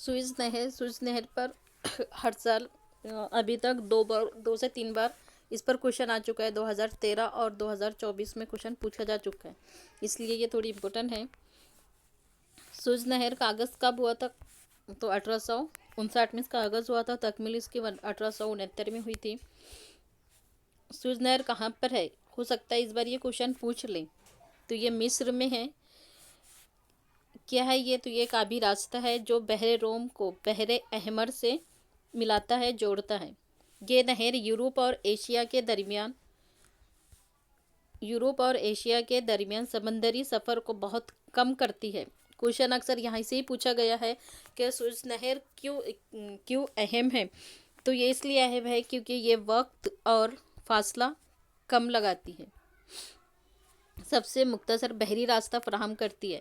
Swiss نہر پر ہر سال ابھی تک 2 سے 3 بار اس پر کوشچن آ چکا ہے. 2013 اور 2024 میں کوشچن پوچھا جا چکا ہے، اس لیے یہ تھوڑی امپورٹنٹ ہے. سوئز نہر کا آغاز کب ہوا تھا؟ تو 1859 میں اس کا آغاز ہوا تھا. تکمیل اس کی 1869 میں ہوئی تھی. سوئز نہر کہاں پر ہے؟ ہو سکتا ہے اس بار یہ کوشچن پوچھ لیں. تو یہ مصر میں ہے. کیا ہے یہ؟ تو یہ ایک آبی راستہ ہے جو بحر روم کو بحر احمر سے ملاتا ہے، جوڑتا ہے. یہ نہر یورپ اور ایشیا کے درمیان سمندری سفر کو بہت کم کرتی ہے. کوشچن اکثر یہاں سے ہی پوچھا گیا ہے کہ سوئز نہر کیوں اہم ہے؟ تو یہ اس لیے اہم ہے کیونکہ یہ وقت اور فاصلہ کم لگاتی ہے، سب سے مختصر بحری راستہ فراہم کرتی ہے.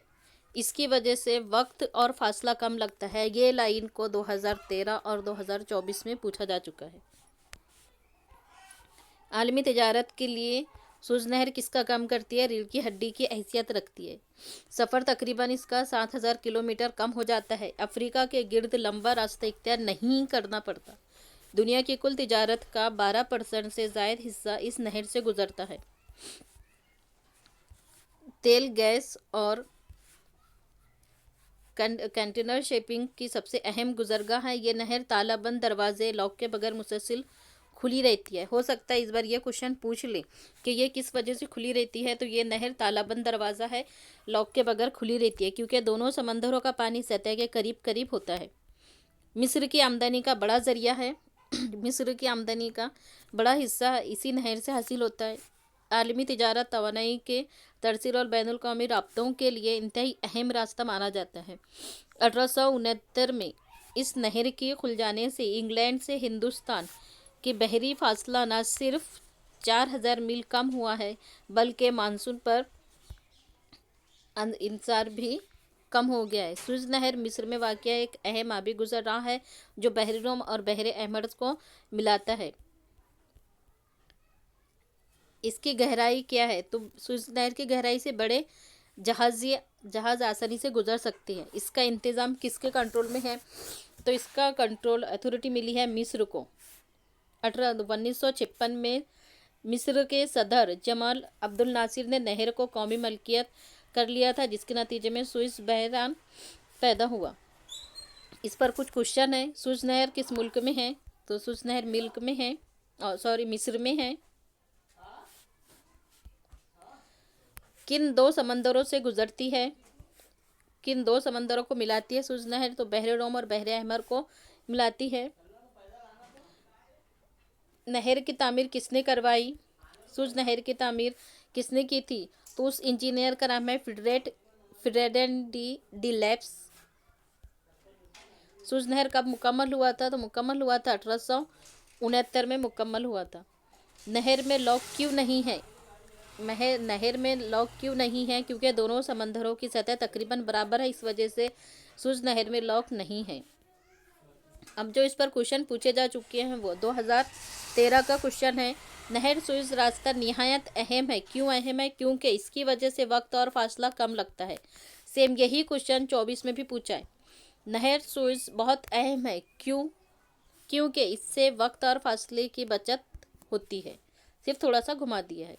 اس کی وجہ سے وقت اور فاصلہ کم لگتا ہے. یہ لائن کو 2013 اور 2024 میں پوچھا جا چکا ہے. عالمی تجارت کے لیے سوئز نہر کس کا کام کرتی ہے؟ ریڑھ کی ہڈی کی حیثیت رکھتی ہے. سفر تقریباً اس کا 7000 کلومیٹر کم ہو جاتا ہے. افریقہ کے گرد لمبا راستہ اختیار نہیں کرنا پڑتا. دنیا کی کل تجارت کا 12% سے زائد حصہ اس نہر سے گزرتا ہے. تیل، گیس اور کنٹینر شپنگ کی سب سے اہم گزرگاہ ہے. یہ نہر تالہ بند دروازے لاک کے بغیر مسلسل کھلی رہتی ہے. ہو سکتا ہے اس بار یہ کوشچن پوچھ لیں کہ یہ کس وجہ سے کھلی رہتی ہے. تو یہ نہر تالہ بند دروازہ ہے، لاک کے بغیر کھلی رہتی ہے کیونکہ دونوں سمندروں کا پانی سطح کے قریب قریب ہوتا ہے. مصر کی آمدنی کا بڑا ذریعہ ہے. مصر کی آمدنی کا بڑا حصہ اسی نہر سے حاصل ہوتا ہے. عالمی تجارت، توانائی کے ترسیل اور بین الاقوامی رابطوں کے لیے انتہائی اہم راستہ مانا جاتا ہے. 1869 میں اس نہر کے کھل جانے سے انگلینڈ سے ہندوستان کی بحری فاصلہ نہ صرف 4000 میل کم ہوا ہے بلکہ مانسون پر انحصار بھی کم ہو گیا ہے. سوئز نہر مصر میں واقع ایک اہم آبی گزرگاہ ہے جو بحر روم اور بحر احمر کو ملاتا ہے. اس کی گہرائی کیا ہے؟ تو سوئز نہر کی گہرائی سے بڑے جہاز آسانی سے گزر سکتے ہیں. اس کا انتظام کس کے کنٹرول میں ہے؟ تو اس کا کنٹرول اتھارٹی ملی ہے مصر کو. 1956 میں مصر کے صدر جمال عبد الناصر نے نہر کو قومی ملکیت کر لیا تھا، جس کے نتیجے میں سوئس بحران پیدا ہوا. اس پر کچھ کوشچن ہے. سوئز نہر کس ملک میں ہے؟ تو سوئز نہر مصر میں ہے. کن 2 سمندروں سے گزرتی ہے؟ کن 2 سمندروں کو ملاتی ہے سوئز نہر؟ تو بحر روم اور بحر احمر کو ملاتی ہے. نہر کی تعمیر کس نے کروائی؟ سوئز نہر کی تعمیر کس نے کی تھی؟ تو اس انجینئر کا نام ہے فریڈرک ڈی لیپس. سوئز نہر کب مکمل ہوا تھا؟ تو مکمل ہوا تھا 1869 میں مکمل ہوا تھا. نہر میں لاک کیوں نہیں ہے؟ نہر میں لاک کیوں نہیں ہے؟ کیونکہ دونوں سمندروں کی سطح تقریباً برابر ہے، اس وجہ سے سوئز نہر میں لاک نہیں ہے. اب جو اس پر کوشچن پوچھے جا چکے ہیں وہ 2013 کا کوشچن ہے. نہر سوئز راستہ نہایت اہم ہے. کیوں اہم ہے؟ کیونکہ اس کی وجہ سے وقت اور فاصلہ کم لگتا ہے. سیم یہی کوشچن 24 میں بھی پوچھا ہے. نہر سوئز بہت اہم ہے. کیونکہ اس سے وقت اور فاصلے کی بچت ہوتی ہے. صرف تھوڑا سا گھما دیا ہے.